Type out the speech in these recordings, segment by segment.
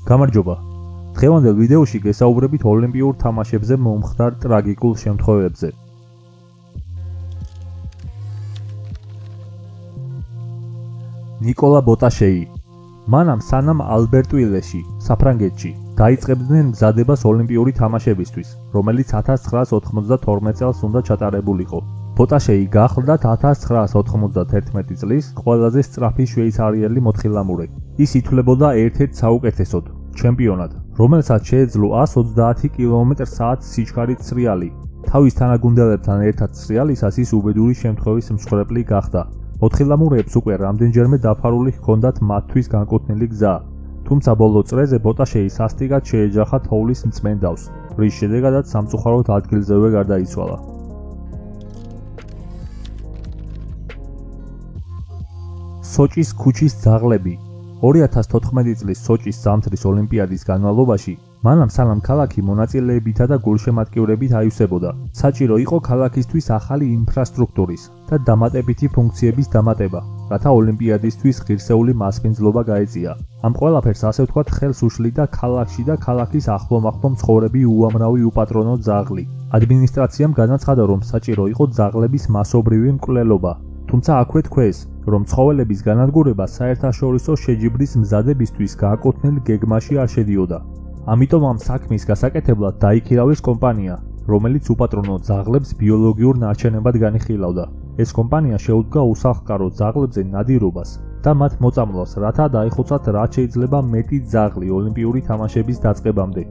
გამარჯობა. დღევანდელ ვიდეოში გესაუბრებით ოლიმპიურ თამაშებზე მომხდარ ტრაგიკულ შემთხვევებზე. ნიკოლა ბოტაშეი. მანამ სანამ ალბერტვილეში, საფრანგეთში, დაიწყებდნენ მზადებას ოლიმპიური თამაშებისთვის, რომელიც 1992 წელს უნდა ჩატარებულიყო. ბოტაშეი გახლდათ 1991 წლის ყველაზე სწრაფი შვეიცარიელი მოთხილამურე. ის ითვლებოდა ერთ-ერთ საუკეთესოდ, ჩემპიონად, რომელსაც შეეძლო 130 კმ/სთ სიჩქარით სრიალი. თავის თანაგუნდელებთან ერთად სრიალისას ის უბედური შემთხვევის მსხვერპლი გახდა. მოთხილამურეებს უკვე რამდენჯერმე დაფარული ჰქონდათ მათთვის განკუთვნილი გზა. თუმცა ბოლო წრეზე ბოტაშეი სასტიკად შეეჯახა თოვლის მწმენდავს, რის შედეგადაც სამწუხაროდ ადგილზევე გარდაიცვალა. სოჭის ქუჩის ძაღლები. 2014 წლის სოჭის ზამთრის ოლიმპიადის განმავლობაში, მანამ სანამ ქალაქი მონაწილეებითა და გულშემატკივრებით აივსებოდა, საჭირო იყო ქალაქისთვის ახალი ინფრასტრუქტურის და დამატებითი ფუნქციების დამატება, რათა ოლიმპიადისთვის ღირსეული მასპინძლობა გაეწია. ამ ყველაფერს ასე ვთქვათ ხელს უშლიდა ქალაქში და ქალაქის ახლომახლო მცხოვრები უამრავი უპატრონო ძაღლი. ადმინისტრაციამ განაცხადა, რომ საჭირო იყო ძაღლების მასობრივი მკვლელობა. თუმცა აქვე თქვეს, რომ ცხოველების განადგურება საერთაშორისო შეჯიბრის მზადებისთვის გააკუთვნილ გეგმაში არ შედიოდა. ამიტომ ამ საქმის გასაკეთებლად დაიქირავეს კომპანია, რომელიც უპატრონო ძაღლებს ბიოლოგიურ ნარჩენებად განიხილავდა. ეს კომპანია შეუდგა უსახლკარო ძაღლებზე ნადირობას და მათ მოწამვლას, რათა დაეხოცათ რაც შეიძლება მეტი ძაღლი ოლიმპიური თამაშების დაწყებამდე.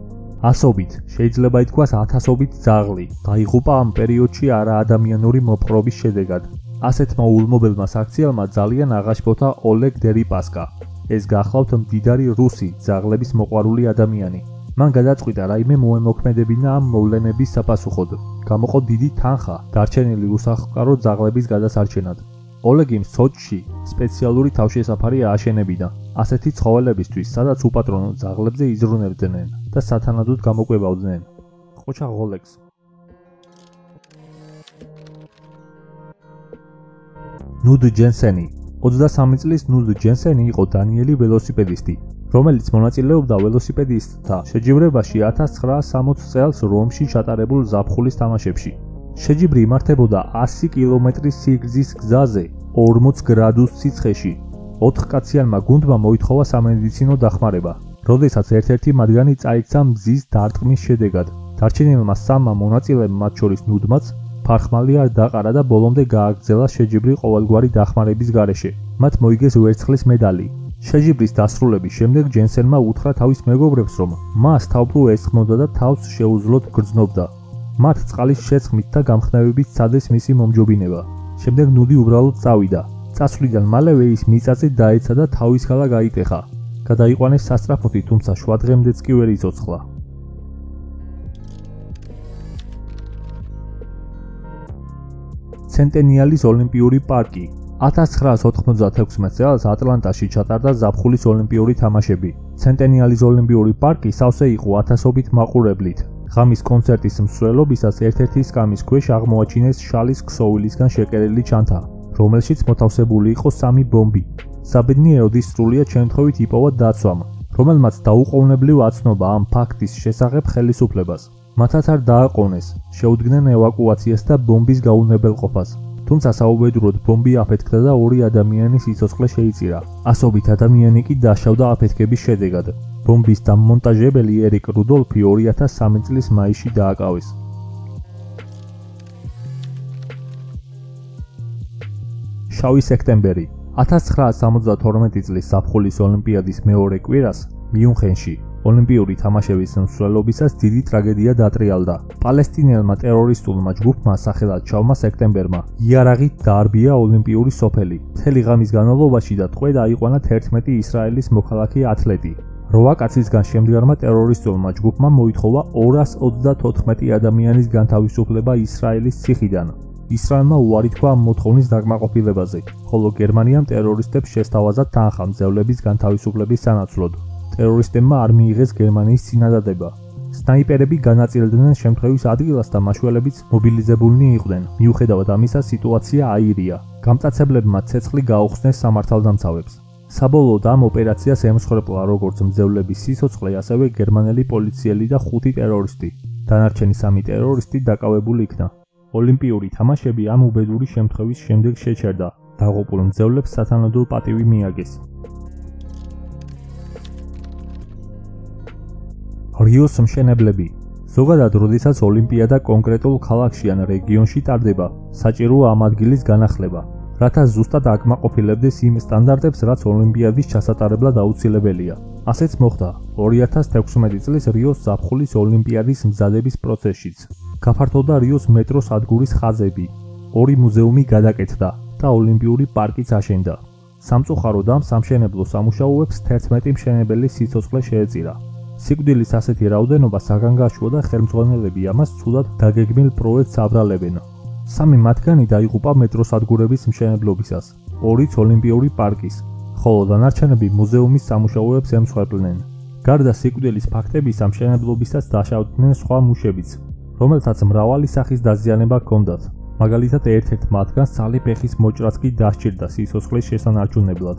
ასობით, შეიძლება ითქვას ათასობით ძაღლი დაიღუპა ამ პერიოდში არაადამიანური მოპყრობის შედეგად. ასეთმა ულმობელმა საქციელმა ძალიან აღაშფოთა ოლეგ დერიპასკა. ეს გახლავთ მდიდარი რუსი ძაღლების მოყვარული ადამიანი. მან გადაწყვიტა რაიმე მოემოქმედებინა ამ მოვლენების sapasუხოდ. გამოყო დიდი თანხა დარჩენილი უსახლკარო ძაღლების გადასარჩენად. ოლეგიმ სოჭში სპეციალური თავშესაფარი ააშენებინა ასეთი ცხოველებისთვის, სადაც უპატრონო ძაღლებზე იზრუნებდნენ და სათანადოდ გამოკვებავდნენ. ყოჩა ღოლექს. ნუდ ჯენსენი. 23 წლის ნუდ ჯენსენი იყო დანიელი ველოსიპედისტი, რომელიც მონაწილეობდა ველოსიპედისტთა შეჯიბრებაში 1960 წელს რომში ჩატარებულ ზაფხულის თამაშებში. შეჯიბრი იმართებოდა 100 კილომეტრის სიგრძის გზაზე 40 გრადუს სიცხეში. 4 კაციანმა გუნდმა მოითხოვა სამედიცინო დახმარება, როდესაც ერთ-ერთი მათგანი წაიქცა მზის დარტყმის შედეგად. დარჩენილმა სამმა მონაწილემ, მათ შორის ნუდმაც, ფარხმალი არ დაყარა და ბოლომდე გააგრძელა შეჯიბრი ყოველგვარი დახმარების გარეშე. მათ მოიგეს ვერცხლის მედალი. შეჯიბრის დასრულების შემდეგ ჯენსენმა უთხრა თავის მეგობრებს, რომ მას თავფლუ ესხმოდა და თავს შეუძლოდ გრძნობდა. მათ წყალის შეცხმით და გამხნევებით სცადეს მისი მომჯობინება. შემდეგ ნუდი უბრალოდ წავიდა. წასვლიდან მალევე ის მიწაზე დაეცა და თავის ქალა გაიტეხა. გადაიყვანეს სასწრაფოთი, თუმცა შუადღემდეც კი ვერ იცოცხლა. ცენტენიალის ოლიმპიური პარკი. 1996 წელს ატლანტაში ჩატარდა ზაფხულის ოლიმპიური თამაშები. ცენტენიალის ოლიმპიური პარკი სავსე იყო ათასობით მაყურებლით. ღამის კონცერტის მსვლელობისას ერთ-ერთი სკამის ქვეშ აღმოაჩინეს შალის ქსოვილისგან შეკერილი ჩანთა, რომელშიც მოთავსებული იყო 3 ბომბი. საბედნიეროდ ის სრულიად შემთხვევით იპოვა დაცვამ, რომელმაც დაუყოვნებლივ აცნობა ამ ფაქტის შესახებ ხელისუფლებას. მათაც არ დააყოვნეს, შეუდგნენ ევაკუაციას და ბომბის გაუნებელყოფას. თუმცა საუბედუროდ ბომბი აფეთქდა და 2 ადამიანის სიცოცხლე შეიწირა. ასობით ადამიანი კი დაშავდა აფეთქების შედეგად. ბომბის დამონტაჟებელი ერიკ რუდოლფი 2003 წლის მაისში დააკავეს. შავი სექტემბერი. 1972 წლის ზაფხულის ოლიმპიადის მეორე კვირას მიუნხენში ოლიმპიური თამაშების მსვლელობისას დიდი ტრაგედია დატრიალდა. პალესტინელმა ტერორისტულმა ჯგუფმა სახელად შავმა სექტემბერმა იარაღით დაარბია ოლიმპიური სოფელი. მთელი ღამის განმავლობაში და ტყვე დაიყვანა 11 ისრაელის მოქალაქე ათლეტი. 8 კაცისგან შემდგარმა ტერორისტულმა ჯგუფმა მოითხოვა 234 ადამიანის განთავისუფლება ისრაელის ციხიდან. ისრაელმა უარი თქვა ამ მოთხოვნის დაკმაყოფილებაზე, ხოლო გერმანიამ ტერორისტებს შესთავაზა თანხა მძევლების განთავისუფლების სანაცვლოდ. ტერორისტებმა არ მიიღეს გერმანიის წინადადება. სნაიპერები განაწილდნენ შემთხვევის ადგილას და მაშველებიც მობილიზებულნი იყვნენ. მიუხედავად ამისა, სიტუაცია აირია. გამტაცებლებმა ცეცხლი გაუხსნეს სამართალდამცავებს. საბოლოოდ ამ ოპერაციას ემსხვერპლა როგორც მძევლების სიცოცხლე, ასევე გერმანელი პოლიციელი და 5 ტერორისტი. დანარჩენი 3 ტერორისტი დაკავებული იქნა. ოლიმპიური თამაშები ამ უბედური შემთხვევის შემდეგ შეჩერდა. დაღუპულ მძევლებს სათანადო პატივი მიაგეს. რიოს მშენებლები. ზოგადად, როდესაც ოლიმპიადა კონკრეტულ ქალაქში ან რეგიონში ტარდება, საჭიროა ამ ადგილის განახლება, რათა ზუსტად აკმაყოფილებდეს იმ სტანდარტებს, რაც ოლიმპიადის ჩასატარებლად აუცილებელია. ასეც მოხდა 2016 წლის რიოს ზაფხულის ოლიმპიადის მზადების პროცესშიც. გაფართოვდა რიოს მეტროს სადგურის ხაზები, 2 მუზეუმი გადაკეთდა და ოლიმპიური პარკიც აშენდა. სამწუხაროდ ამ სამშენებლო სამუშაოებს 11 მშენებელი სიცოცხლე შეეწირა. სიკვდილის ასეთი რაოდენობა საგანგაშოა და ხელმძღვანელები ამას ცუდად დაგეგმილ პროექტს აბრალებენ. 3 მათგანი დაიღუპა მეტროსადგურების მშენებლობისას, 2-იც ოლიმპიური პარკის, ხოლო დანარჩენები მუზეუმის სამუშაოებს ემსხვერპლნენ. გარდა სიკვდილის ფაქტებისა, მშენებლობისას დაშავდნენ სხვა მუშებიც, რომელთაც მრავალი სახის დაზიანება ჰქონდათ. მაგალითად, ერთ-ერთ მათგანს ცალი ფეხის მოჭრაც კი დასჭირდა სიცოცხლის შესანარჩუნებლად.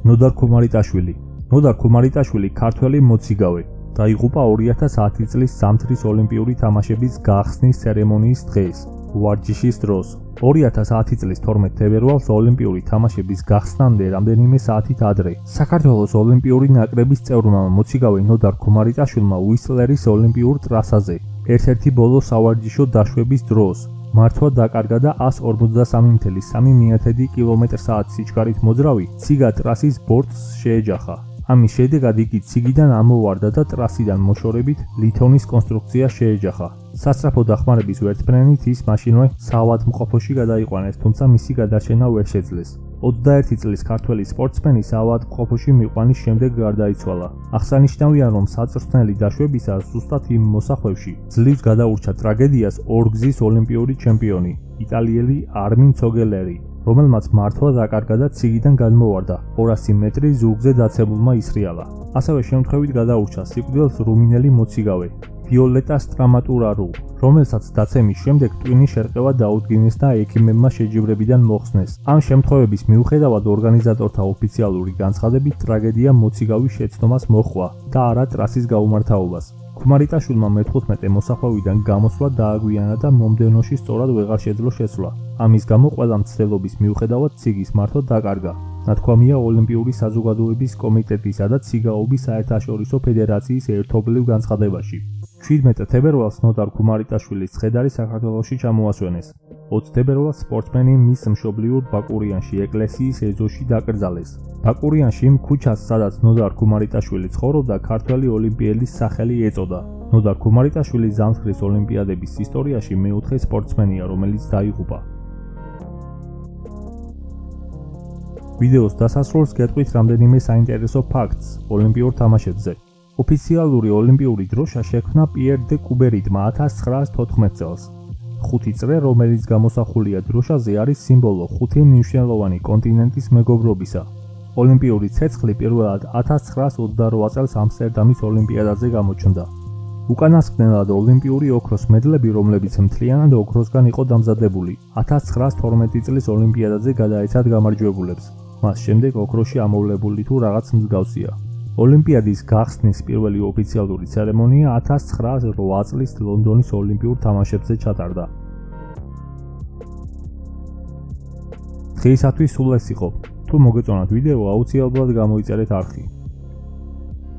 ნოდარ ქუმარიტაშვილი. ნოდარ ქუმარიტაშვილი ქართველი მოციგავე. დაიღუპა 2010 წლის ზამთრის ოლიმპიური თამაშების გახსნის ცერემონიის დღეს, ვარჯიშის დროს. 2010 წლის 12 თებერვალს ოლიმპიური თამაშების გახსნამდე რამდენიმე საათით ადრე, საქართველოს ოლიმპიური ნაკრების წევრმა მოციგავე ნოდარ ქუმარიტაშვილმა უისლერის ოლიმპიურ ტრასაზე, ერთ-ერთი ბოლო სავარჯიშო დაშვების დროს, მართვა დაკარგა და 143.3 კმ/სთ სიჩქარით მოძრავი ციგა ტრასის ბორტს შეეჯახა. ამის შედეგად იგი ციგიდან ამოვარდა და ტრასიდან მოშორებით ლითონის კონსტრუქცია შეეჯახა. სასწრაფო დახმარების ვერტმფრენით ის მაშინვე საავადმყოფოში გადაიყვანეს, თუმცა მისი გადარჩენა ვერ შეძლეს. 21 წლის ქართველი სპორტსმენი საავადმყოფოში მიყვანის შემდეგ გარდაიცვალა. აღსანიშნავია, რომ საწვრთნელი დაშვებისას ზუსტად იმ მოსახვევში ძლივს გადაურჩა ტრაგედიას ორგზის ოლიმპიური ჩემპიონი, იტალიელი არმინ ცოგელერი, რომელმაც მართვა დაკარგა და ციგიდან გადმოვარდა 200 მეტრი ზურგზე დაცემულმა ისრიალა. ასევე შემთხვევით გადაურჩა სიკვდილს რუმინელი მოციგავე ვიოლეტა სტრამატურარუ, რომელსაც დაცემის შემდეგ ტვინის შერყევა დაუდგინეს და ექიმებმა შეჯიბრებიდან მოხსნეს. ამ შემთხვევების მიუხედავად ორგანიზატორთა ოფიციალური განცხადებით ტრაგედია მოციგავის შეცდომას მოჰყვა და არა ტრასის გაუმართავობას. ქუმარიტაშვილმა მე-15 მოსახვევიდან გამოსვლა დააგვიანა და მომდევნოში სწორად ვეღარ შეძლო შესვლა. ამის გამო ყველა მცდელობის მიუხედავად ციგის მართვა დაკარგა. ნათქვამია ოლიმპიური საზოგადოების კომიტეტისა და ციგაობის საერთაშორისო ფედერაციის ერთობლივ განცხადებაში. 17 თებერვალს ნოდარ ქუმარიტაშვილის ცხედარი საქართველოში ჩამოასვენეს. 20 თებერვალს სპორტსმენი მის მშობლიურ ბაკურიანში ეკლესიის ეზოში დაკრძალეს. ბაკურიანში იმ ქუჩას, სადაც ნოდარ ქუმარიტაშვილი ცხოვრობდა, ქართველი ოლიმპიელის სახელი ეწოდა. ნოდარ ქუმარიტაშვილი ზამთრის ოლიმპიადების ისტორიაში მეოთხე სპორტსმენია, რომელიც დაიღუპა. ვიდეოს დასასრულს გეტყვით რამდენიმე საინტერესო ფაქტს ოლიმპიურ თამაშებზე. ოფიციალური ოლიმპიური დროშა შექმნა პიერ დე კუბერიტმა 1914 წელს. 5 წრე, რომელიც გამოსახულია დროშაზე, არის სიმბოლო 5 მნიშვნელოვანი კონტინენტის მეგობრობისა. ოლიმპიური ცეცხლი პირველად 1928 წელს ამსტერდამის ოლიმპიადაზე გამოჩნდა. უკანასკნელად ოლიმპიური ოქროს მედლები, რომლებიც მთლიანად ოქროსგან იყო დამზადებული, 1912 წლის ოლიმპიადაზე გადაეცათ გამარჯვებულებს. მას შემდეგ ოქროში ამოვლებული თუ რაღაც მსგავსია. ოლიმპიადის გახსნის პირველი ოფიციალური ცერემონია 1908 წლის ლონდონის ოლიმპიურ თამაშებზე ჩატარდა. დღეისათვის სულ ეს იყო. თუ მოგეწონათ ვიდეო, აუცილებლად გამოიწერეთ არხი.